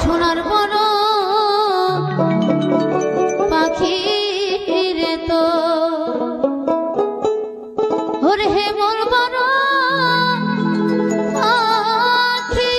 সোনার বড় পাখি রে তো ওরে হে মোর বড় পাখি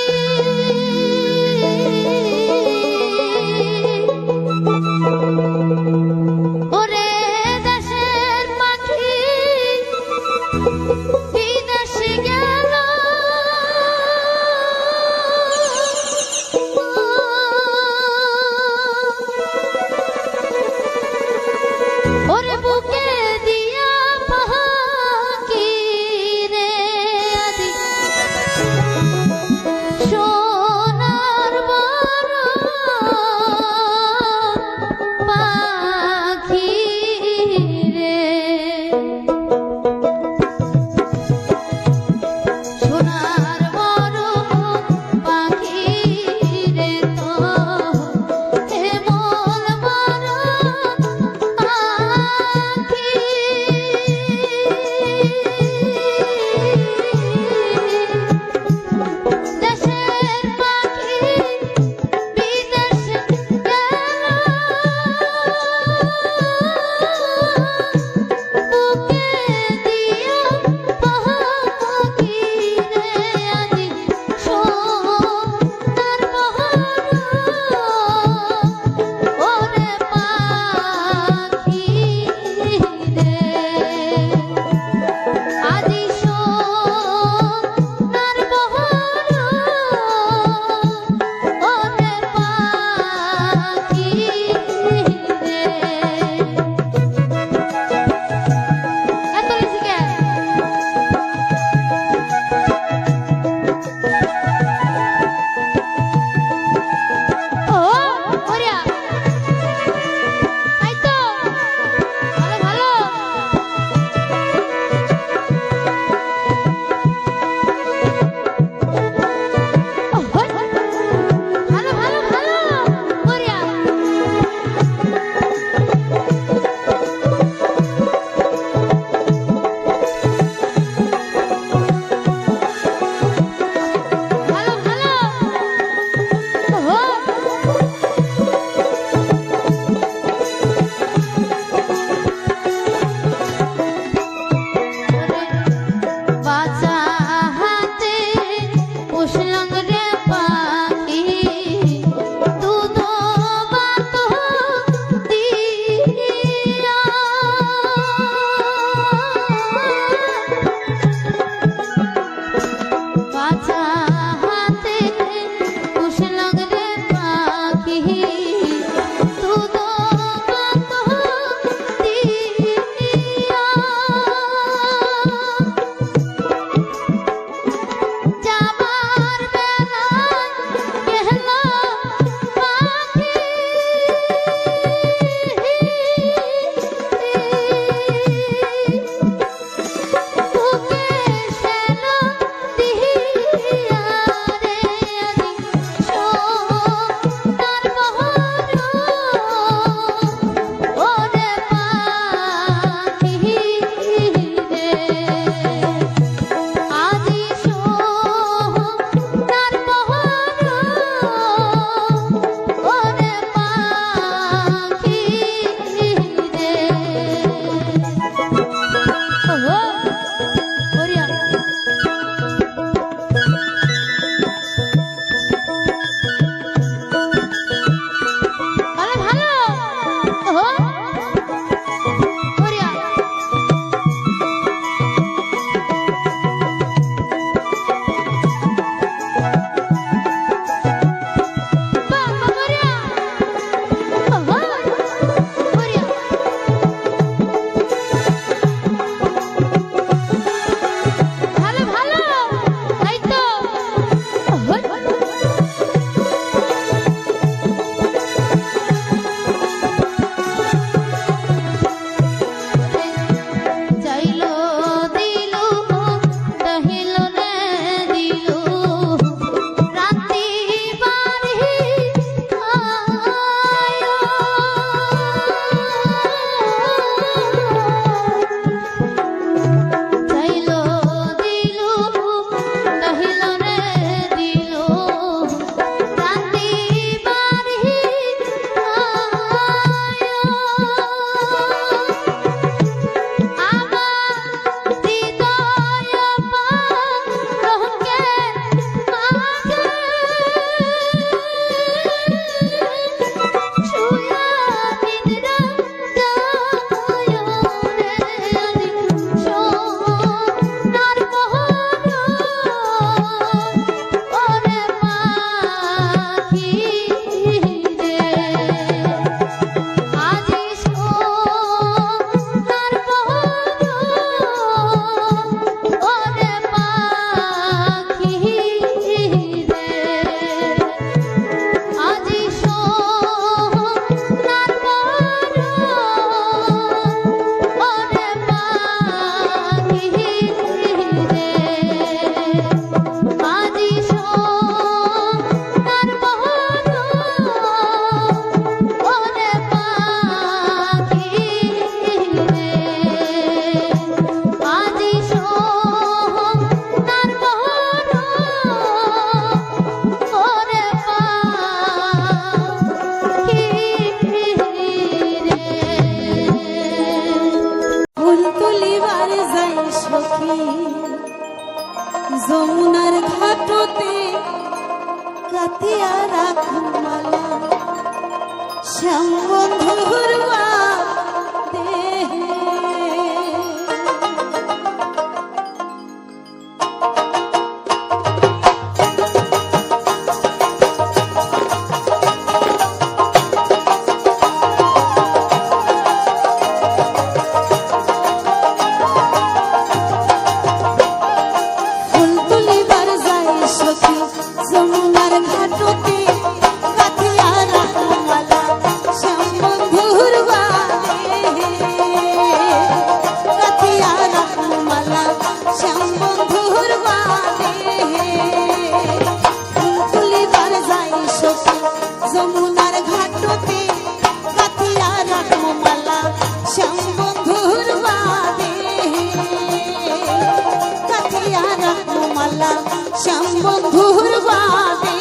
শ্যাম বন্ধুর বাদে।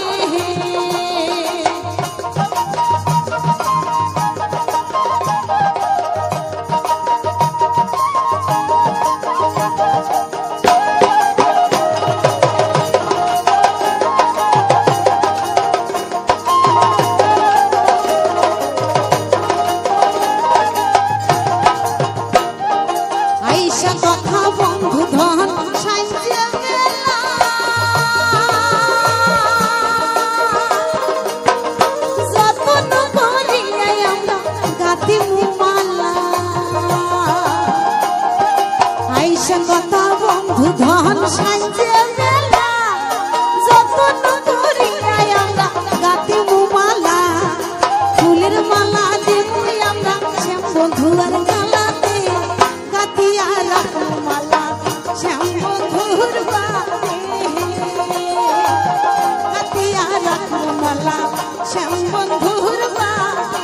আইসা কথা বন্ধু ধন সাইয়া গেলা, যতন করিয়া আমরা গাতি মালা। আইসা কথা বন্ধু ধন সাইয়া গেলা, যতন করিয়া আমরা গাতি মালা। ফুলের মালা দেব আমরা শ্যাম বন্ধুর গালাতে, গাতিয়া রাখো মালা শ্যাম বন্ধুর বাদে। গাতিয়া রাখো মালা শ্যাম বন্ধুর বাদে।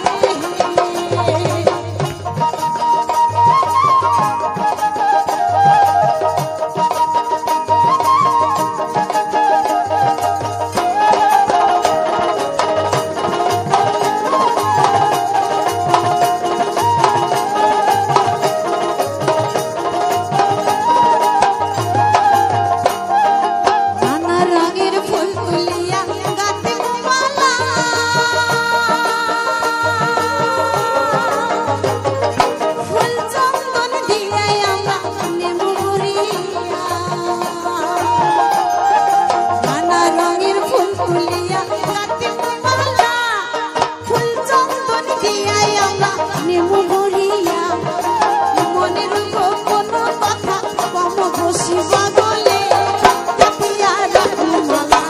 নানা রঙের ফুল তুলিয়া গাতে মালা, ফুল চন্দন দিয়ে আমরা নেমু ভরিয়া। নানা রঙের ফুল তুলিয়া গাতে মালা, ফুল চন্দন দিয়ে আমরা নেমু ভরিয়া। মনের গোপন কথা কম বসিবা বলে, গাতিয়া রাখো মালা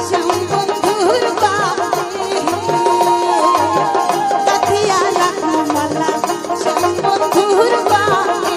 শ্যাম বন্ধুর বাদে। গাতিয়া রাখো মালা শ্যাম বন্ধুর বাদে।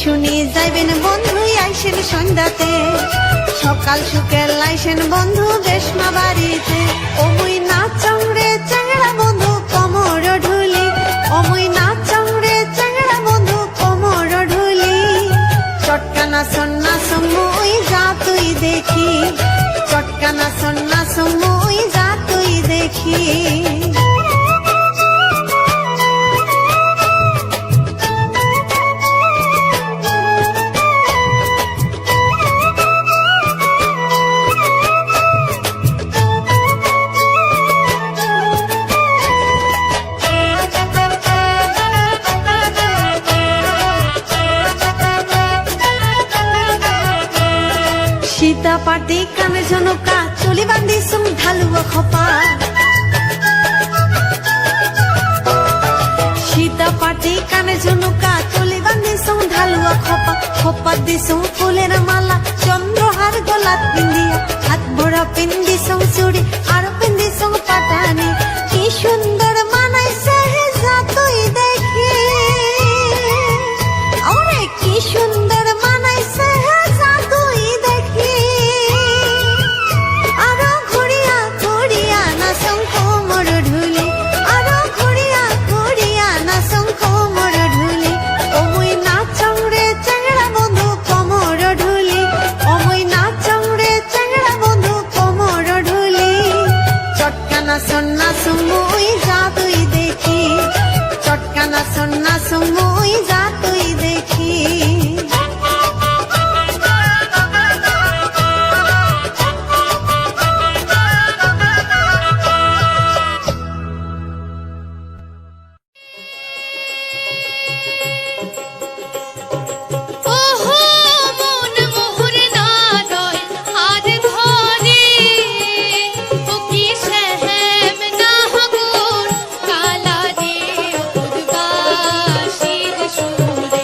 শুনি যাইবেন বন্ধু আইসেন সন্ধ্যাতে সকাল সুকেল আইসেন বন্ধু বেশমা বাড়িতে অমুই নাচং রে চ্যাংড়া বন্ধু কোমর ঢুলি অমুই নাচং রে চ্যাংড়া বন্ধু কোমর ঢুলি চটকানা সন্না সমুই যা তুই দেখি চটকানা সন্না সমুই যা তুই দেখি সীতা পাটি কানে ঝনকা চুলি বান্ধি সুম ঢালুয়া খপা সীতা পাটি কানে ঝনকা চুলি বান্ধি সুম ঢালুয়া খপা খপা দিসুম ফুলের মালা চন্দ্রহার গলাত পিন্দিয়া হাত ভরা পিন্দি সুম চুড়ি আর পিন্দি সুম পাটানি কি সুন্দর মানাইছে হে যা তুই দেখি ওরে কি সুন্দর মানাইছে হে যা তুই দেখি আরো ঘুরিয়া ঘুরিয়া না শঙ্খ মোর ঢুলি আরো ঘুরিয়া ঘুরিয়া না শঙ্খ মোর ঢুলি অমুই নাচং রে চ্যাংড়া বন্ধু কোমর ঢুলি অমুই নাচং রে চ্যাংড়া বন্ধু কোমর ঢুলি চটকানা সন্না সমুই যা তুই দেখি চটকানা সন্না সমুই যা তুই দেখি ওহো মন মোহর নাদয় হাত ধরে ও কি সহেম না হগুন কালা রে উদ্বাসীর সুরে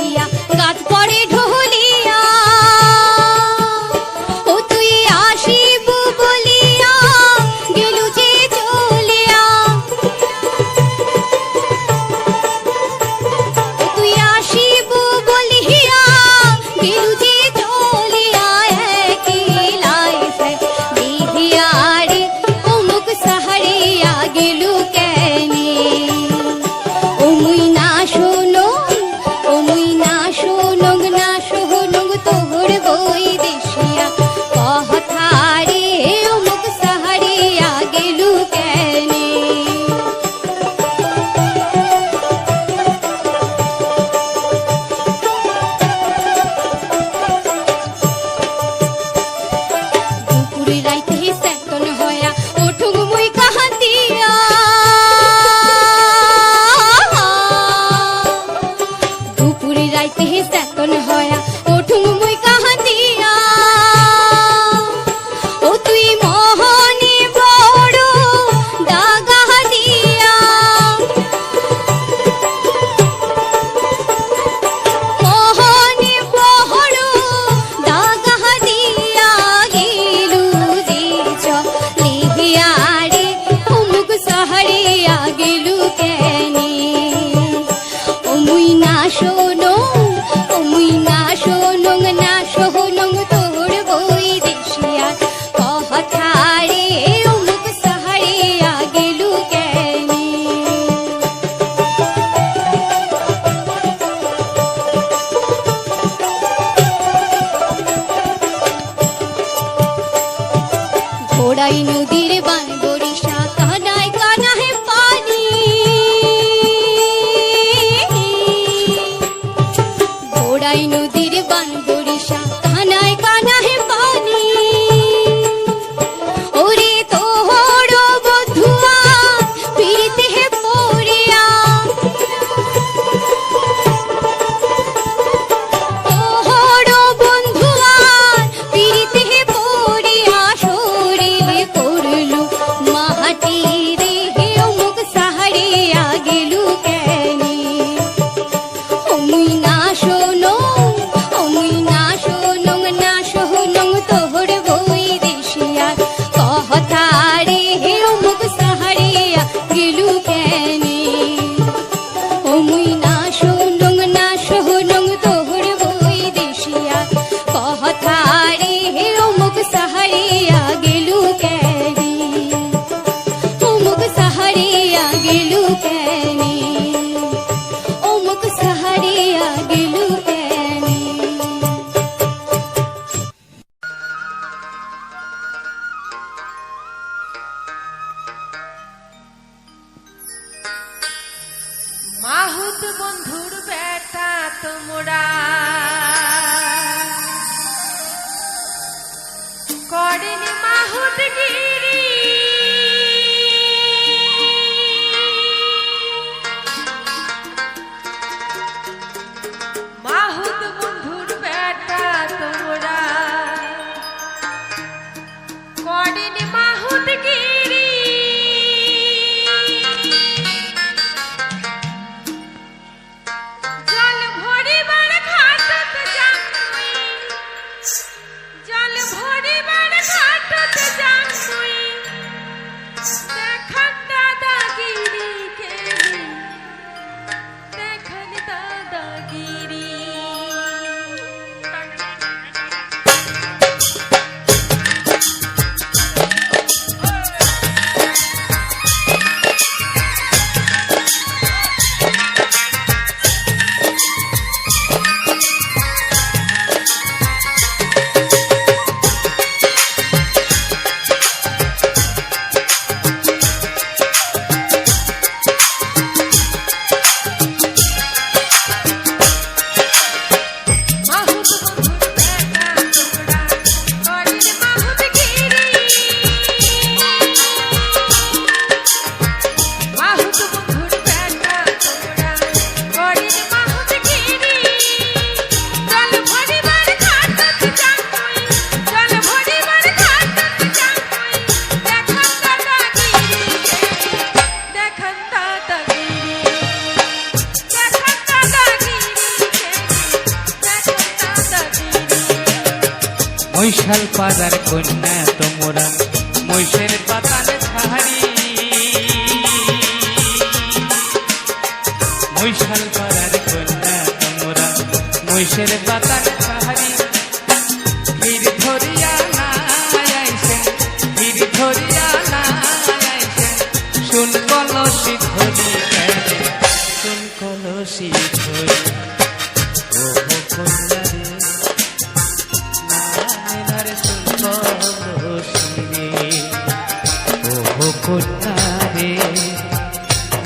দেখিয়া গাছ পড়ে ঢলিয়া ও তুই আসিব বলিয়া গেলু যে চলিয়া ও তুই আসিব বলিয়া গেলু যে চলিয়া একলাই সে দেখিয়া রে ও মুখ সাহারিয়া গেলু কেনে ও মুই না শোনো ও মুই না শোনং না শোনং তোর বই দেশিয়া কথা রে ও মুখ সাহারিয়া গেলু কেনে দুপুরে রাইতে সেতন হয়া ওঠুং মুই কাহাতিয়া দুপুরে রাইতে সেতন হয়া ওঠুং মুই কাহাতিয়া ও তুই মোহনে বড় দাগা দিয়া মোহনে বড় দাগা দিয়া গেলু দিছ লিহিয়া রে ও মুখ সাহারিয়া গেলু কেনে ও মুই না শোনো ও মুই না শোনং না শোনং তোর বই দেশিয়া কথা রে ও মুখ সাহারিয়া গেলু কেনে ঘোড়াই নদীর বান বরিশা কানায় কানায় পানি ঘোড়াই নদীর বান বরিশা কানায় কানায় পানি ওরে তোহর বধুয়া ফিরতে পড়িয়া তোহর বন্ধুয়া ফিরতে পড়িয়া শরীরে করলু মাটি রে ও মুখ সাহারিয়া গেলু কেনে ও মুই না শোনো ও মুই না শোনং না শোনং মৈশাল পাড়ার কন্যা তোমরা মৈশের পাতালে ছাড়ি মৈশাল পাড়ার কন্যা তোমরা মৈশের পাতালে ছাড়ি বীর ধরিয়া না আইসেন বীর ধরিয়া না আইসেন শুন কলসি ধরি শুন কলসি ধরি ও কন্যা রে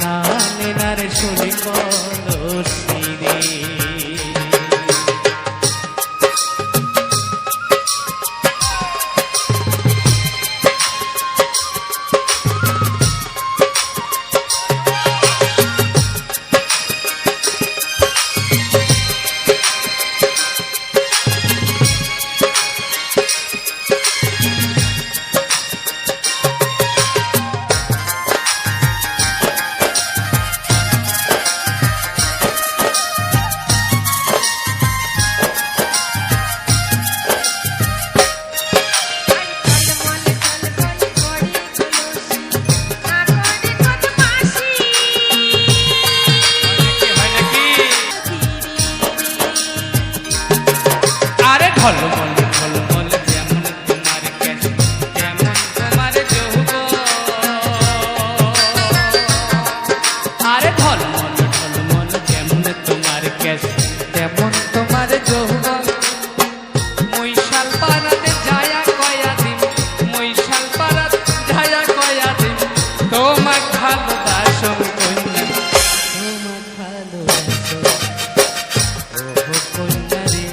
কন্যারে নারে শুনি কলসি রে ঝলমল ঝলমল যেমন তোমার কেশ যেমন তোমার যৌবন আরে ঝলমল ঝলমল যেমন তোমার কেশ যেমন তোমার যৌবন মৈশাল পাড়াতে যায়া কয়া দিন মৈশাল পাড়াতে যায়া কয়া দিন তোমার ভালোবাসন কন্যা তোমার ভালোবাসন ও কন্যা রে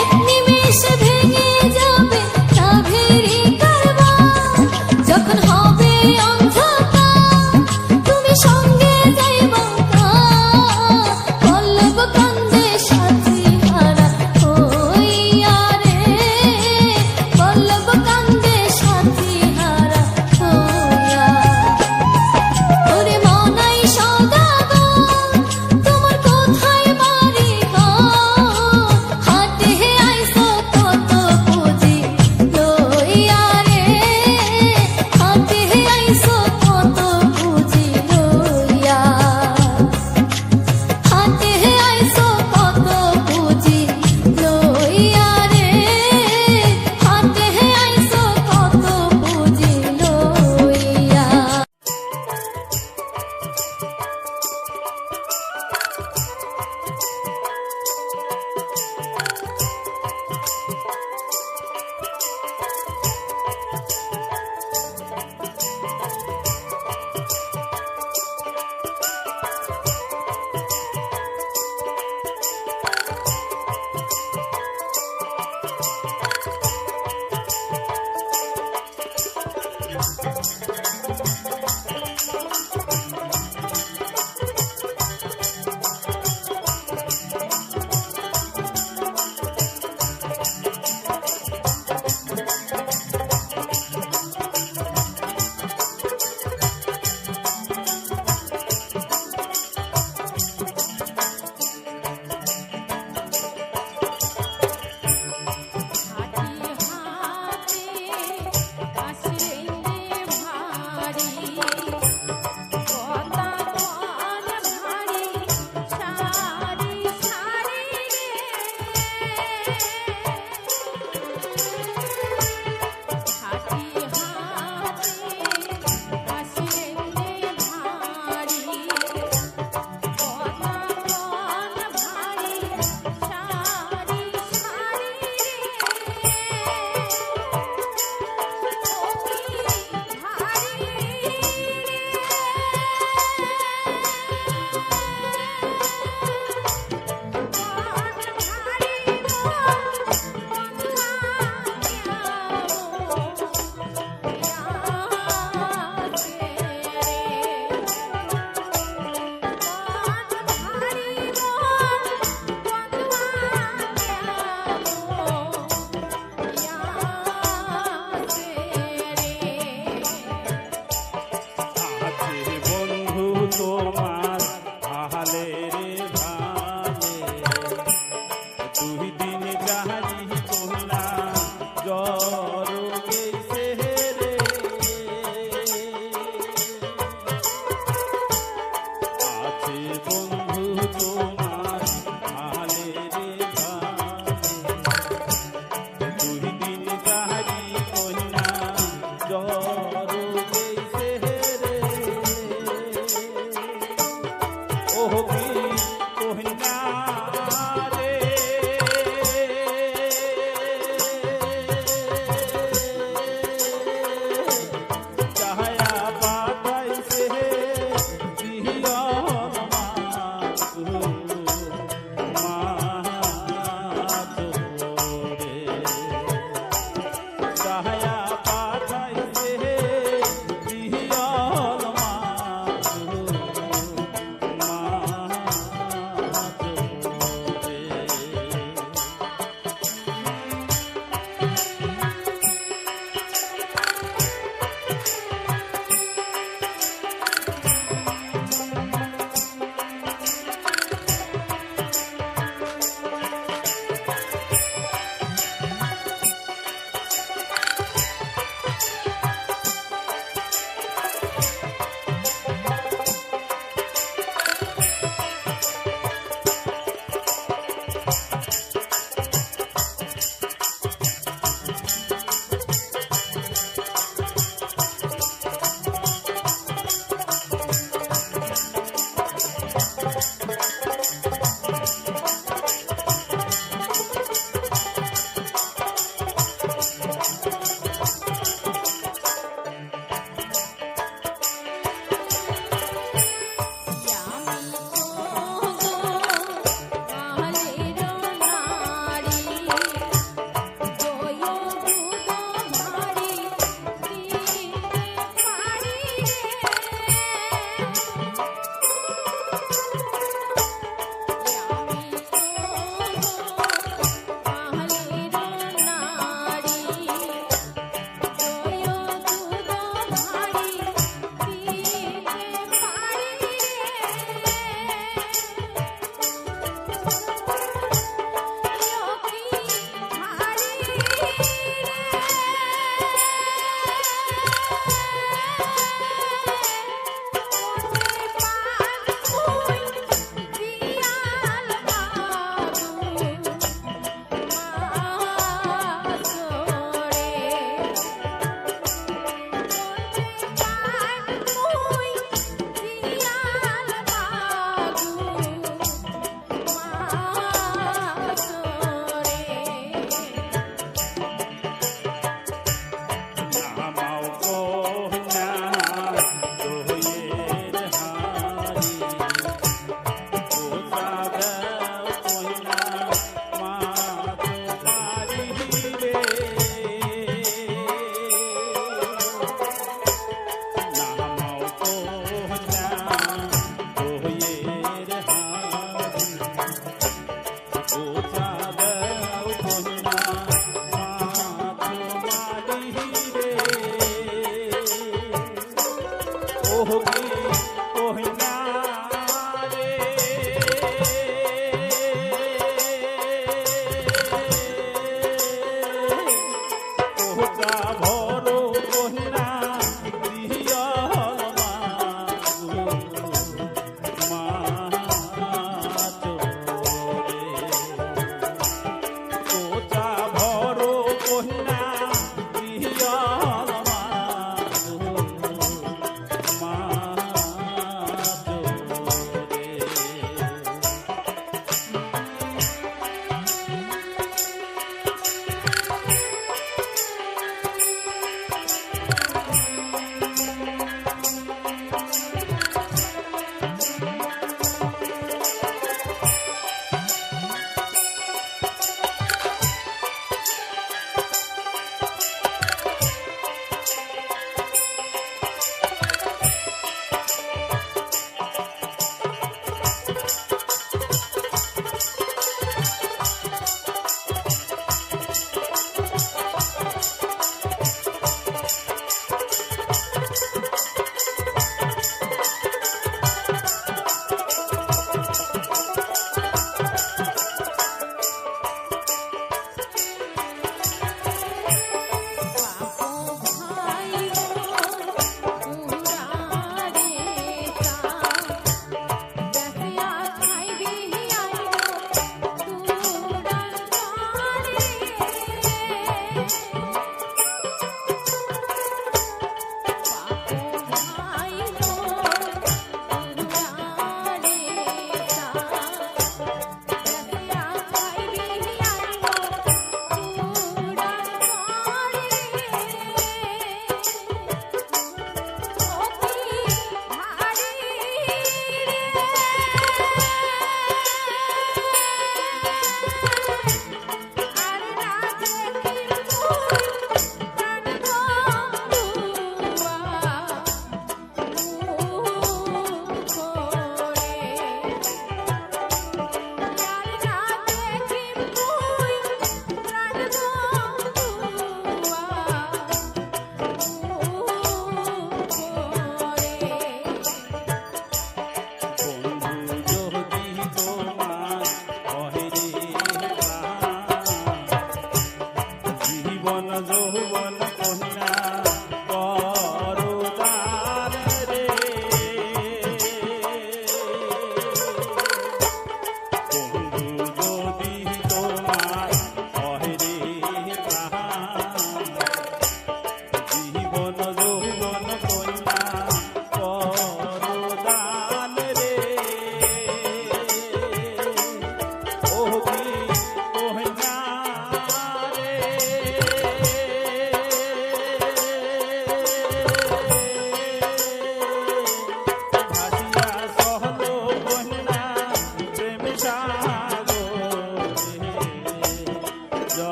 এক নিমেষে ভেঙে যাবে তাভেরি কারবার ভরো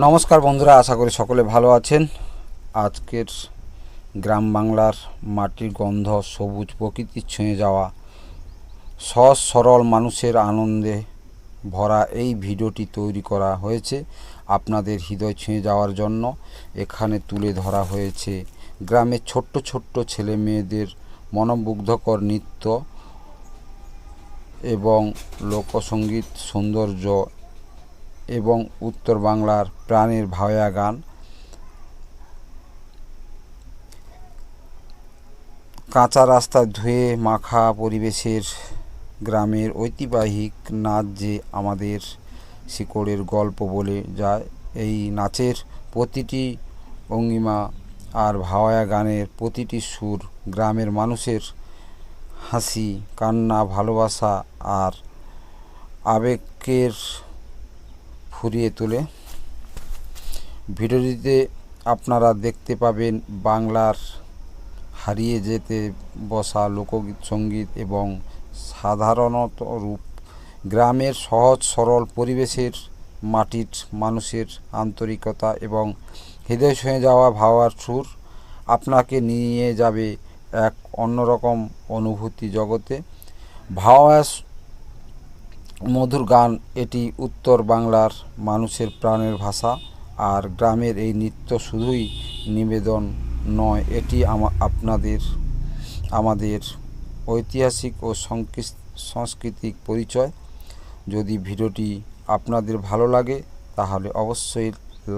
নমস্কার বন্ধুরা, আশা করি সকলে ভালো আছেন। আজকের গ্রাম বাংলার মাটির গন্ধ, সবুজ প্রকৃতির ছুঁয়ে যাওয়া, সহজ সরল মানুষের আনন্দে ভরা এই ভিডিওটি তৈরি করা হয়েছে আপনাদের হৃদয় ছুঁয়ে যাওয়ার জন্য। এখানে তুলে ধরা হয়েছে গ্রামের ছোট্ট ছোট্ট ছেলে মেয়েদের মনোমুগ্ধকর নৃত্য এবং লোকসঙ্গীত সৌন্দর্য এবং উত্তর বাংলার প্রাণের ভাওয়া গান। কাঁচা রাস্তা ধুয়ে মাখা পরিবেশের গ্রামের ঐতিহ্যবাহী নাচ যে আমাদের শিকড়ের গল্প বলে যায়। এই নাচের প্রতিটি ভঙ্গিমা আর ভাওয়া গানের প্রতিটি সুর গ্রামের মানুষের হাসি, কান্না, ভালোবাসা আর আবেগের ফুরিয়ে তোলে। ভিডিওটিতে আপনারা দেখতে পাবেন বাংলার হারিয়ে যেতে বসা লোকগীত, সঙ্গীত এবং সাধারণত রূপ, গ্রামের সহজ সরল পরিবেশের মাটির মানুষের আন্তরিকতা এবং হৃদয় ছুঁয়ে যাওয়া ভাওয়ার সুর আপনাকে নিয়ে যাবে এক অন্যরকম অনুভূতি জগতে। ভাওয়া মধুর গান, এটি উত্তর বাংলার মানুষের প্রাণের ভাষা। আর গ্রামের এই নৃত্য শুধুই নিবেদন নয়, এটি আমাদের ঐতিহাসিক ও সাংস্কৃতিক পরিচয়। যদি ভিডিওটি আপনাদের ভালো লাগে তাহলে অবশ্যই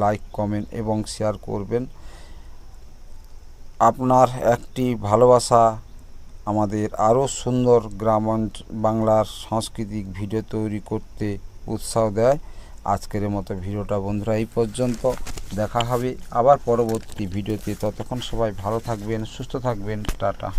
লাইক, কমেন্ট এবং শেয়ার করবেন। আপনার একটি ভালোবাসা আমাদের আরও সুন্দর গ্রাম বাংলার সাংস্কৃতিক ভিডিও তৈরি করতে উৎসাহ দেয়। আজকের মতো ভিডিওটা বন্ধুরা এই পর্যন্ত। দেখা হবে আবার পরবর্তী ভিডিওতে। ততক্ষণ সবাই ভালো থাকবেন, সুস্থ থাকবেন। টাটা।